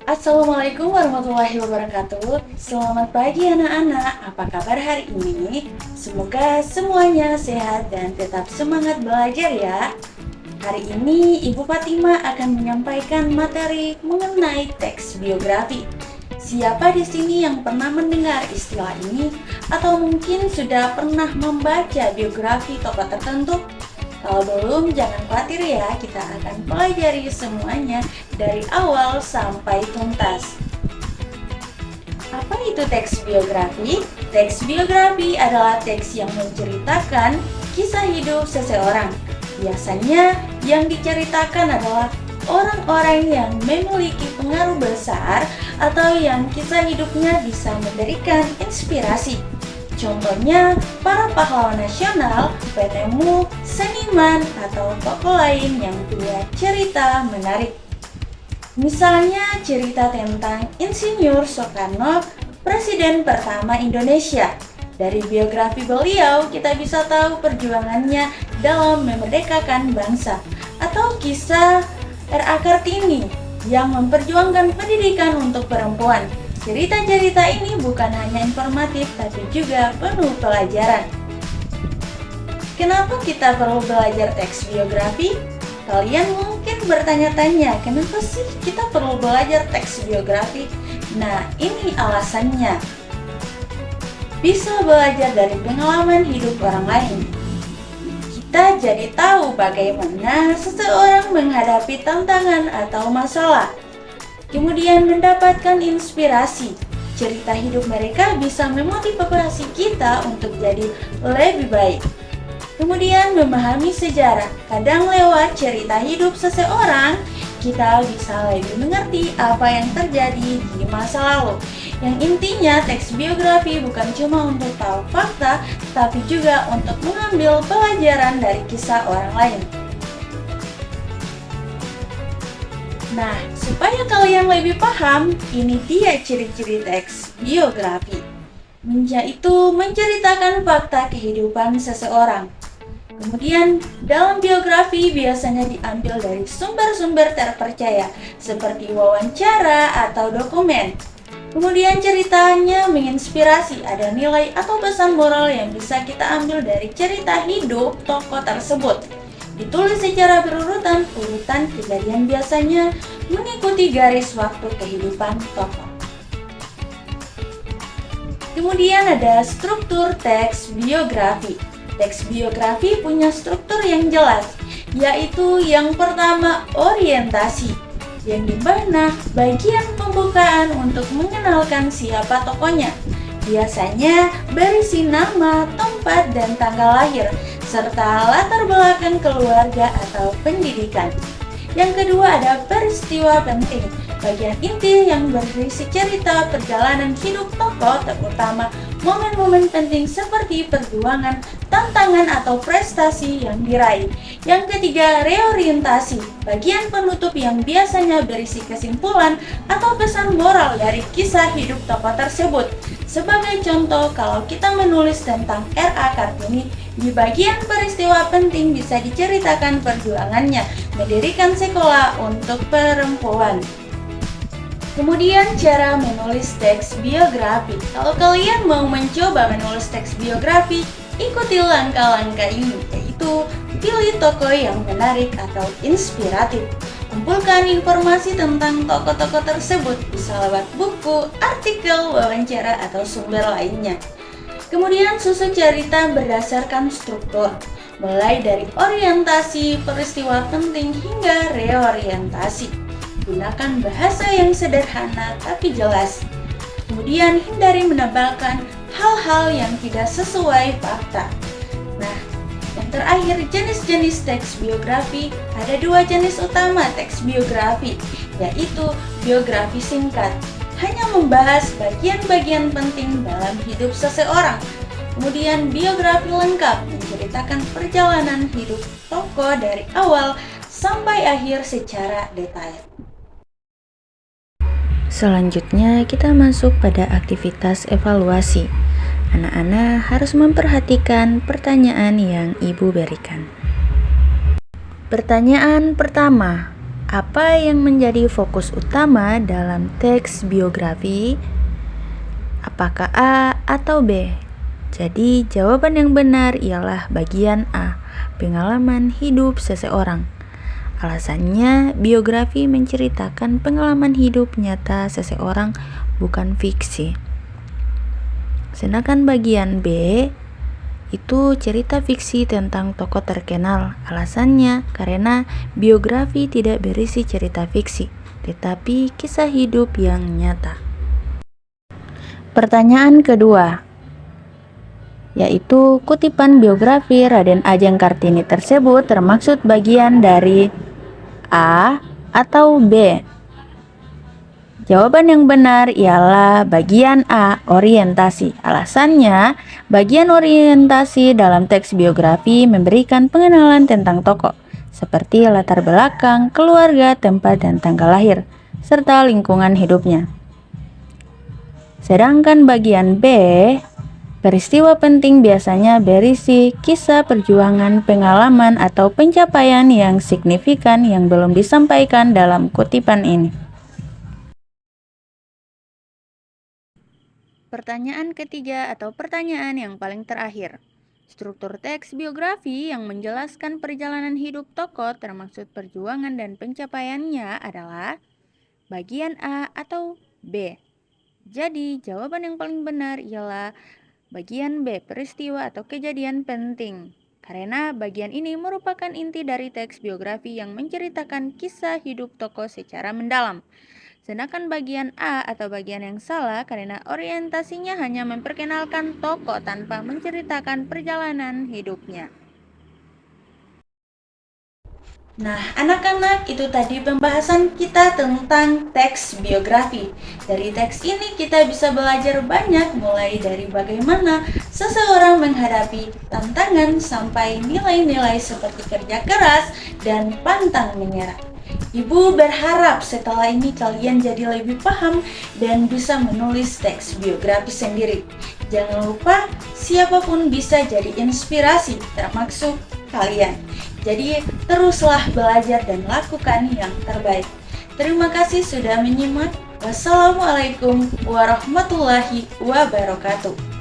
Assalamualaikum warahmatullahi wabarakatuh. Selamat pagi anak-anak. Apa kabar hari ini? Semoga semuanya sehat dan tetap semangat belajar ya. Hari ini Ibu Fatima akan menyampaikan materi mengenai teks biografi. Siapa di sini yang pernah mendengar istilah ini atau mungkin sudah pernah membaca biografi tokoh tertentu? Kalau belum, jangan khawatir ya, kita akan pelajari semuanya dari awal sampai tuntas. Apa itu teks biografi? Teks biografi adalah teks yang menceritakan kisah hidup seseorang. Biasanya yang diceritakan adalah orang-orang yang memiliki pengaruh besar atau yang kisah hidupnya bisa memberikan inspirasi. Contohnya, para pahlawan nasional, penemu, seniman, atau tokoh lain yang punya cerita menarik. Misalnya cerita tentang Insinyur Soekarno, Presiden pertama Indonesia. Dari biografi beliau, kita bisa tahu perjuangannya dalam memerdekakan bangsa. Atau kisah R.A. Kartini yang memperjuangkan pendidikan untuk perempuan. Cerita-cerita ini bukan hanya informatif, tapi juga penuh pelajaran. Kenapa kita perlu belajar teks biografi? Kalian mungkin bertanya-tanya, kenapa sih kita perlu belajar teks biografi? Nah, ini alasannya. Bisa belajar dari pengalaman hidup orang lain. Kita jadi tahu bagaimana seseorang menghadapi tantangan atau masalah. Kemudian mendapatkan inspirasi. Cerita hidup mereka bisa memotivasi kita untuk jadi lebih baik. Kemudian memahami sejarah. Kadang lewat cerita hidup seseorang, kita bisa lebih mengerti apa yang terjadi di masa lalu. Yang intinya teks biografi bukan cuma untuk tahu fakta, tapi juga untuk mengambil pelajaran dari kisah orang lain. Nah, supaya kalian lebih paham, ini dia ciri-ciri teks biografi. Yaitu menceritakan fakta kehidupan seseorang. Kemudian, dalam biografi biasanya diambil dari sumber-sumber terpercaya, seperti wawancara atau dokumen. Kemudian ceritanya menginspirasi, ada nilai atau pesan moral yang bisa kita ambil dari cerita hidup tokoh tersebut. Ditulis secara berurutan, urutan kejadian biasanya mengikuti garis waktu kehidupan tokoh. Kemudian ada struktur teks biografi. Teks biografi punya struktur yang jelas, yaitu yang pertama orientasi, yang dimana bagian pembukaan untuk mengenalkan siapa tokohnya. Biasanya berisi nama, tempat, dan tanggal lahir, serta latar belakang keluarga atau pendidikan. Yang kedua ada peristiwa penting, bagian inti yang berisi cerita perjalanan hidup tokoh, terutama momen-momen penting seperti perjuangan, tantangan, atau prestasi yang diraih. Yang ketiga, reorientasi, bagian penutup yang biasanya berisi kesimpulan atau pesan moral dari kisah hidup tokoh tersebut. Sebagai contoh, kalau kita menulis tentang R.A. Kartini, di bagian peristiwa penting bisa diceritakan perjuangannya mendirikan sekolah untuk perempuan. Kemudian cara menulis teks biografi. Kalau kalian mau mencoba menulis teks biografi, ikuti langkah-langkah ini, yaitu pilih tokoh yang menarik atau inspiratif. Kumpulkan informasi tentang tokoh-tokoh tersebut, bisa lewat buku, artikel, wawancara, atau sumber lainnya. Kemudian susun cerita berdasarkan struktur, mulai dari orientasi, peristiwa penting, hingga reorientasi. Gunakan bahasa yang sederhana tapi jelas. Kemudian hindari menebalkan hal-hal yang tidak sesuai fakta. Nah, yang terakhir, jenis-jenis teks biografi. Ada dua jenis utama teks biografi, yaitu biografi singkat, hanya membahas bagian-bagian penting dalam hidup seseorang. Kemudian biografi lengkap, menceritakan perjalanan hidup tokoh dari awal sampai akhir secara detail. Selanjutnya kita masuk pada aktivitas evaluasi. Anak-anak harus memperhatikan pertanyaan yang Ibu berikan. Pertanyaan pertama, Apa yang menjadi fokus utama dalam teks biografi? Apakah A atau B? Jadi jawaban yang benar ialah bagian A, pengalaman hidup seseorang. Alasannya, biografi menceritakan pengalaman hidup nyata seseorang, bukan fiksi. Sedangkan bagian B itu cerita fiksi tentang tokoh terkenal. Alasannya karena biografi tidak berisi cerita fiksi, tetapi kisah hidup yang nyata. Pertanyaan kedua, yaitu kutipan biografi Raden Ajeng Kartini tersebut termaksud bagian dari A atau B? Jawaban yang benar ialah bagian A, orientasi. Alasannya, bagian orientasi dalam teks biografi memberikan pengenalan tentang tokoh, seperti latar belakang, keluarga, tempat dan tanggal lahir, serta lingkungan hidupnya. Sedangkan bagian B, peristiwa penting biasanya berisi kisah perjuangan, pengalaman, atau pencapaian yang signifikan yang belum disampaikan dalam kutipan ini. Pertanyaan ketiga atau pertanyaan yang paling terakhir. Struktur teks biografi yang menjelaskan perjalanan hidup tokoh termaksud perjuangan dan pencapaiannya adalah bagian A atau B. Jadi, jawaban yang paling benar ialah bagian B, peristiwa atau kejadian penting. Karena bagian ini merupakan inti dari teks biografi yang menceritakan kisah hidup tokoh secara mendalam. Sedangkan bagian A atau bagian yang salah karena orientasinya hanya memperkenalkan tokoh tanpa menceritakan perjalanan hidupnya. Nah, anak-anak, itu tadi pembahasan kita tentang teks biografi. Dari teks ini kita bisa belajar banyak, mulai dari bagaimana seseorang menghadapi tantangan sampai nilai-nilai seperti kerja keras dan pantang menyerah. Ibu berharap setelah ini kalian jadi lebih paham dan bisa menulis teks biografi sendiri. Jangan lupa, siapapun bisa jadi inspirasi, termasuk kalian. Jadi teruslah belajar dan lakukan yang terbaik. Terima kasih sudah menyimak. Wassalamualaikum warahmatullahi wabarakatuh.